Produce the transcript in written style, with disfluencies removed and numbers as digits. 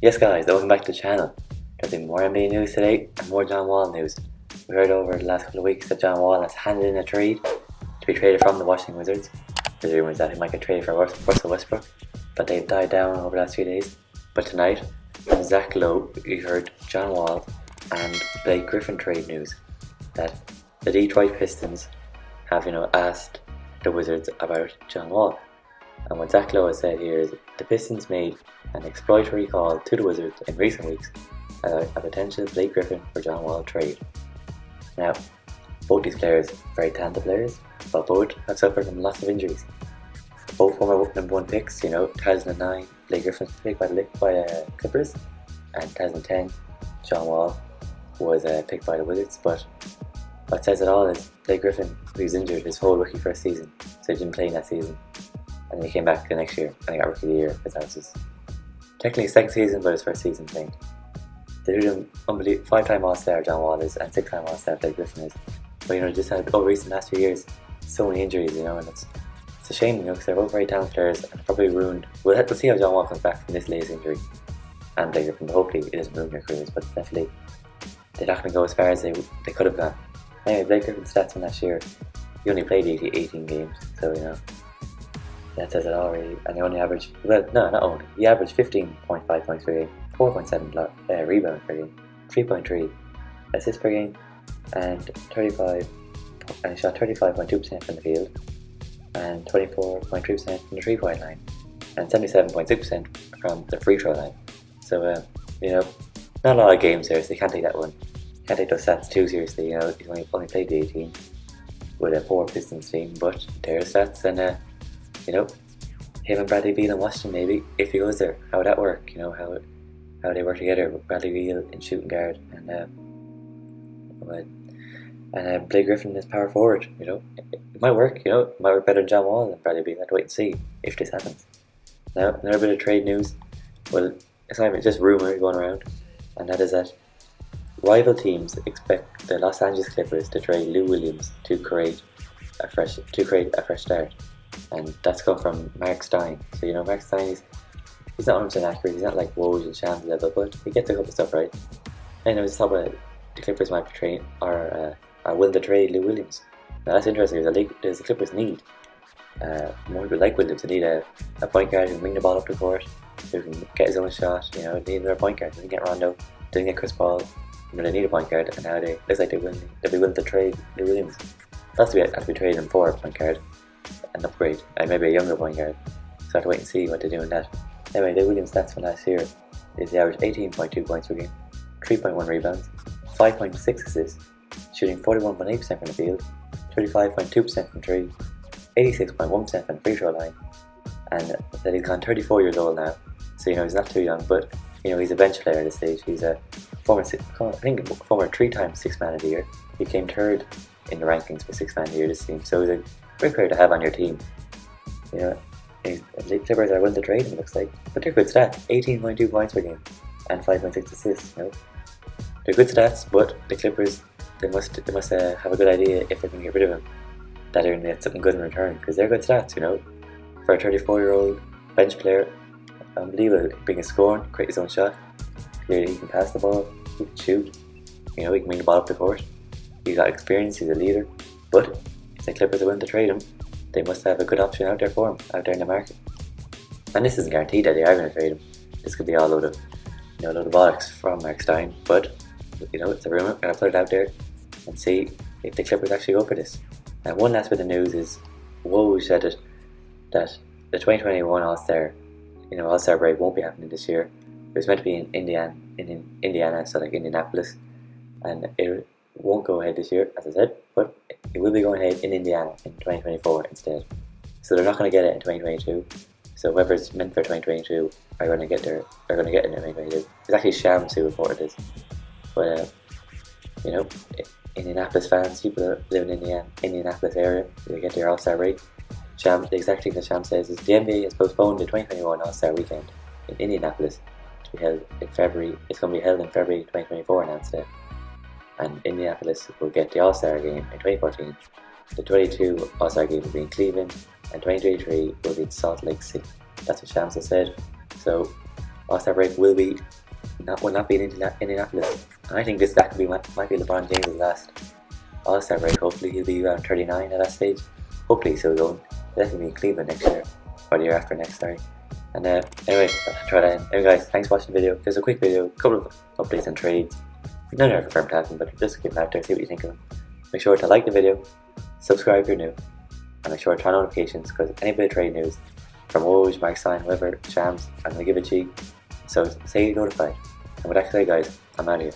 Yes guys, welcome back to the channel. There's been more NBA news today and more John Wall news. We heard over the last couple of weeks that John Wall has handed in a trade to be traded from the Washington Wizards. There's rumours that he might get traded for Russell Westbrook, but they've died down over the last few days. But tonight, from Zach Lowe, we heard John Wall and Blake Griffin trade news that the Detroit Pistons have asked the Wizards about John Wall. And what Zach Lowe has said here is the Pistons made an exploratory call to the Wizards in recent weeks about a potential Blake Griffin for John Wall trade. Now, both these players, very talented players, but both have suffered from lots of injuries. Both former number one picks, 2009, Blake Griffin was picked by Clippers, and 2010, John Wall was picked by the Wizards. But what says it all is Blake Griffin, who was injured his whole rookie first season, so he didn't play in that season. And then he came back the next year and he got Rookie of the Year because that was his technically his second season, but his first season playing. They did him unbelievable, 5-time All-Star John Wall is, and 6-time All-Star Blake Griffin is. But just had over recent last few years so many injuries, and it's a shame, because they're both very talented players and probably ruined. We'll see how John Wall comes back from this latest injury and Blake Griffin, but hopefully it doesn't ruin their careers. But definitely they're not going to go as far as they could have gone. Anyway, Blake Griffin's stats from last year, he only played 18 games, so that says it all really. And he only averaged, he averaged 15.5 points per game, 4.7 rebounds per game, 3.3 assists per game, and he shot 35.2% from the field, and 24.3% from the 3-point line, and 77.6% from the free throw line. So, not a lot of games there, so you can't take that one. You can't take those stats too seriously. He's only played the 18 with a poor Pistons team, but their stats, and him and Bradley Beal in Washington, maybe, if he goes there, how would that work? How they work together with Bradley Beal in shooting guard and Blake Griffin is power forward. It might work. It might work better than John Wall and Bradley Beal. I'd wait and see if this happens. Now, another bit of trade news. Well, it's not even just rumor going around, and that is that rival teams expect the Los Angeles Clippers to trade Lou Williams to create a fresh start. And that's come from Mark Stein. So Mark Stein he's not 100% accurate. He's not like Woj and Shams level, but he gets a couple of stuff right. And I was talking about the Clippers might be are willing to trade Lou Williams. Now that's interesting. There's the Clippers need more people like Williams. They need a point guard who can bring the ball up the court, who can get his own shot. They need another point guard. They didn't get Rondo, they didn't get Chris Paul. They need a point guard, and now it looks like they'll be willing to trade Lou Williams. That's to be trading him for a point guard, an upgrade, and maybe a younger point guard. So I have to wait and see what they do in that. Anyway, Lou Williams' stats from last year is he averaged 18.2 points per game, 3.1 rebounds, 5.6 assists, shooting 41.8% from the field, 35.2% from 3, 86.1% from the free throw line, and that he's gone 34 years old now. So he's not too young, but he's a bench player at this stage. He's a former 3-time Sixth Man of the Year. He came third in the rankings for Sixth Man of the Year this team. So he's a great player to have on your team. The Clippers are willing to trade him, looks like. But they're good stats. 18.2 points per game and 5.6 assists. They're good stats, but the Clippers they must have a good idea if they're going to get rid of him, that they're going to get something good in return, because they're good stats. For a 34-year-old bench player, unbelievable. He can score, create his own shot. He can pass the ball. He can shoot. He can bring the ball up the court. He's got experience. He's a leader. But if the Clippers are willing to trade him, they must have a good option out there for him, out there in the market. And this isn't guaranteed that they are going to trade him. This could be all a load of bollocks from Mark Stein. But it's a rumor, and I'll put it out there and see if the Clippers actually go for this. And one last bit of news is Woj said that the 2021 All-Star break won't be happening this year. It was meant to be in Indiana, so like Indianapolis, and it won't go ahead this year, as I said, but it will be going ahead in Indiana in 2024 instead. So they're not going to get it in 2022. So whoever's meant for 2022 are going to get it in 2022. It's actually Shams who reported this. But Indianapolis fans, people that live in the Indianapolis area, they get their All-Star break. The exact thing that Shams says is the NBA has postponed the 2021 All-Star weekend in Indianapolis to be held in February. It's going to be held in February 2024 now instead. And Indianapolis will get the All-Star game in 2014. The 22 All-Star game will be in Cleveland, and 2023 will be in Salt Lake City. That's what Shams has said. So All-Star break will not be in Indianapolis. And I think that could be might be LeBron James' last All-Star break. Hopefully he'll be around 39 at that stage. Hopefully he's still going. Definitely in Cleveland next year, or the year after next, sorry. And anyway, I'll try that in. Anyway guys, thanks for watching the video. Just a quick video, a couple of updates and trades. None are confirmed to happen, but just keep them out there, see what you think of them. Make sure to like the video, subscribe if you're new, and make sure to turn on notifications, because any bit of trade news from Woj, Mark Stein, whoever, Shams, I'm going to give it to you. So stay notified. And with that said guys, I'm out of here.